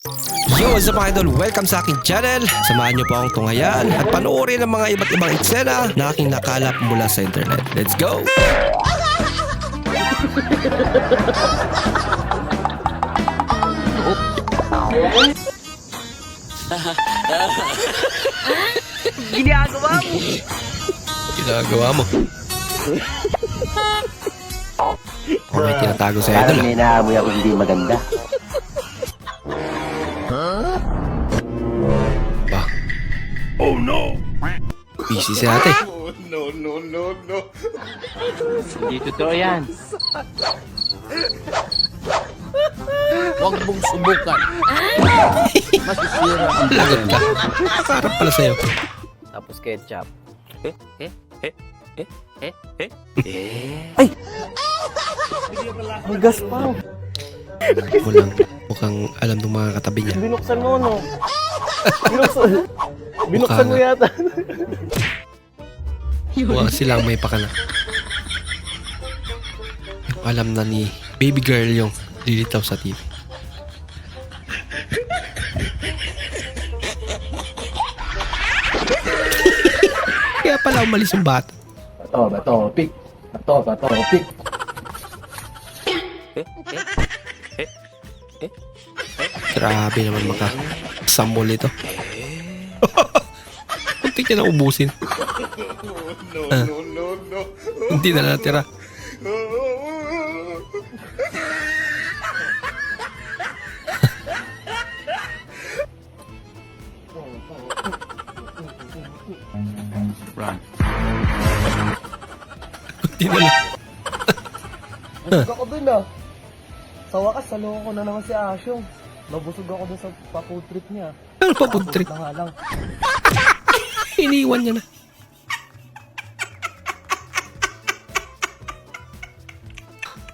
Yo, what's up mga idol? Welcome sa aking channel. Samahan niyo po akong tunghayan at panoorin ang mga iba't ibang eksena na aking nakalap mula sa internet. Let's go! Ginagawa mo? Ginagawa mo. Okay, tinatago sa idol. Parang may naamoy ako hindi maganda. Ba? Oh no! Busy si ate. No. Hindi totoo yan. Huwag mong subukan. Masisira ang Lagot ka. Sarap pala sa'yo. Tapos ketchup. May gas pa. Mukhang alam ng mga katabi niya. Binuksan mo, no? Binuksan mo yata. Mukhang silang may pakana. Alam na ni baby girl yung lilitaw sa TV. Kaya pala umalis yung bata. Bato, pick. Bato, pick. Grabe naman makasambol ito. Kunti ka na ubusin. No. Hindi na natira. Kunti na lang. Nabusog ako dun, ah. Sa wakas, saloko ko na naman si Asyong. Nabusog ako dun sa pa-food trip niya. Ano pa food trip? Na nga lang. Iniwan niya na.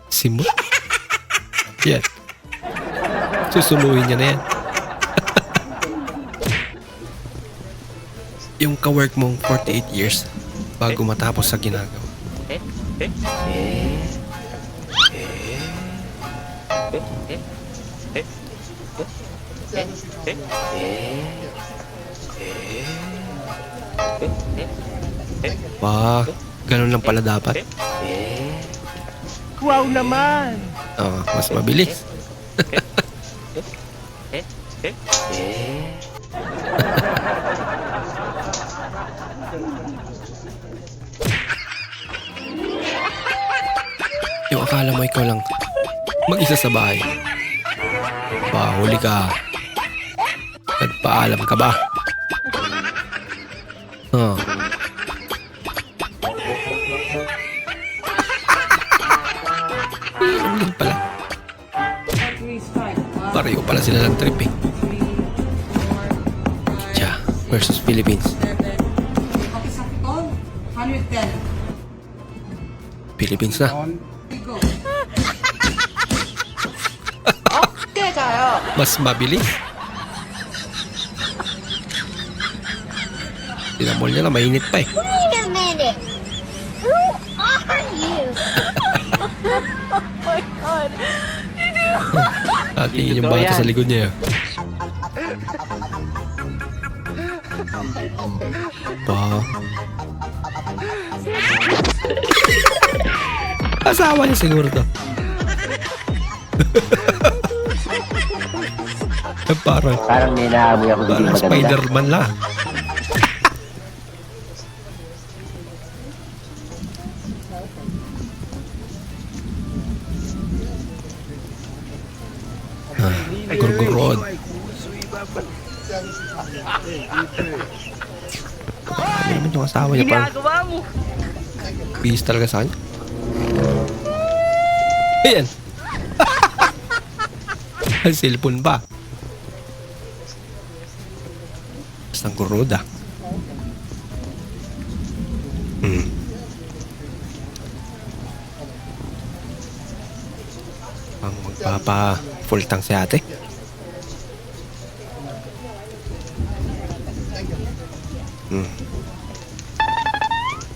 Simot? Yan. Susuluhin niya na yan. Yung ka-work mong 48 years bago matapos sa ginagawa. Ganun lang pala dapat. Wow naman! Mas mabilis. Yung akala mo ikaw lang mag-isa sa bahay. Huli ka. Nagpaalam ka ba? Ilang din pala. Pareho pala sila ng trip eh. India versus Philippines. Philippines na. Mas mabilis. Tinamol niya na, mainit pa eh. Wait a minute. Who are you? Oh my God. Tingin yung bata sa likod niya. Asawa niya siguro to. Parang may naamoy ako hindi maganda. Spider-Man lang. Gurgurod. Ano naman yung asawa niya parang Ginagawa mo? bihis talaga sa kanya. Ayan. Ang cellphone ba? Basta ang gurod ah. Ang magpapa full tank si ate.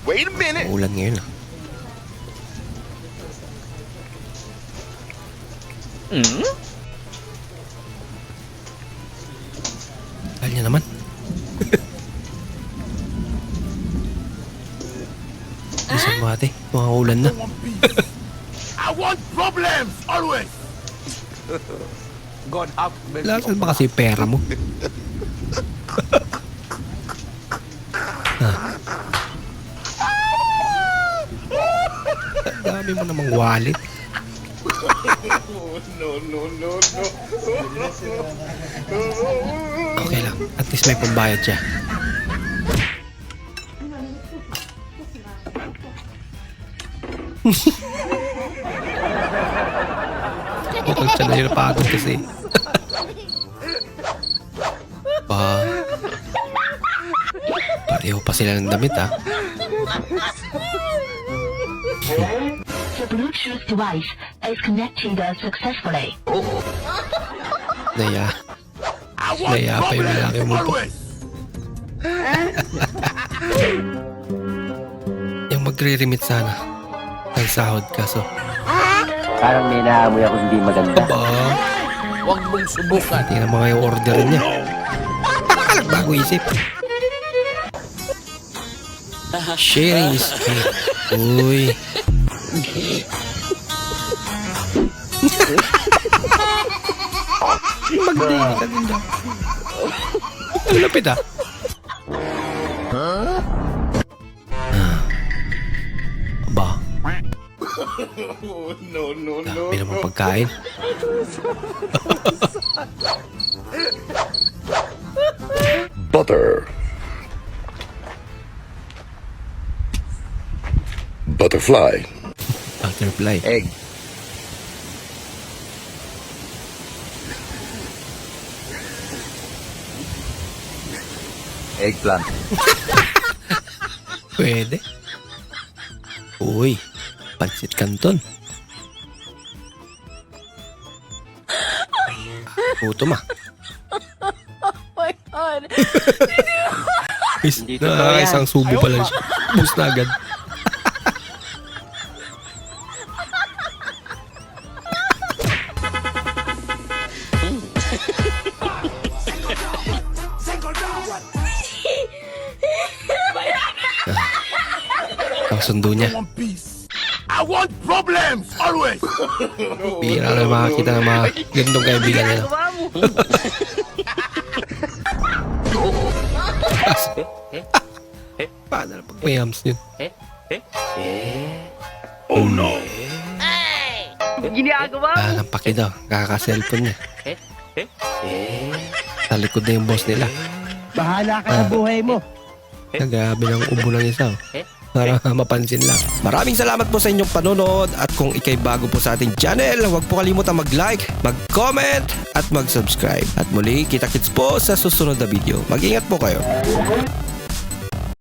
Wait a minute! Ulan ngayon ah. Kaya niya naman. Isang mati. Mga ulan na. I want problems always. God have mercy. Lasan ba kasi yung pera mo? Dami mo namang wallet. No, no, no, no. Okay lang. At least may pambayad siya. Bukal siya na yung napagod kasi. Pareho pa sila ng damit ah. The Bluetooth device is connected successfully. Naya pa yung lalaki mo po. Yung magre-remit sana ng sahod kaso. Parang may naamoy ako hindi maganda. Aba, Huwag mong subukan. tingnan mo nga yung order niya. Bago isip. Sharing is great. Uy. Magdili ka din daw. Ang lapit ah. Aba, No, no, no. dami naman pagkain. Butter. Butterfly. Butterfly. Egg. Eggplant. Pwede. Uy, pansit canton. Gutom ah. my god. Hindi totoo yan. Isang subo pa lang siya. Bus na agad. Ang sundo niya. I want problems always. Bira na makakita ng mga gandong kaibigan nila. Paano na pag may hams yun? Oh no. Ginagawa mo. Ang paki daw. Kaka-cellphone niya. Sa likod na yung boss nila. Bahala ka sa buhay mo. Nagabi ng ubo ng isa. Para mapansin lang. Maraming salamat po sa inyong panonood. At kung ikay bago po sa ating channel, huwag po kalimutan mag-like, mag-comment, at mag-subscribe. At muli, kita-kits po sa susunod na video. Mag-ingat po kayo.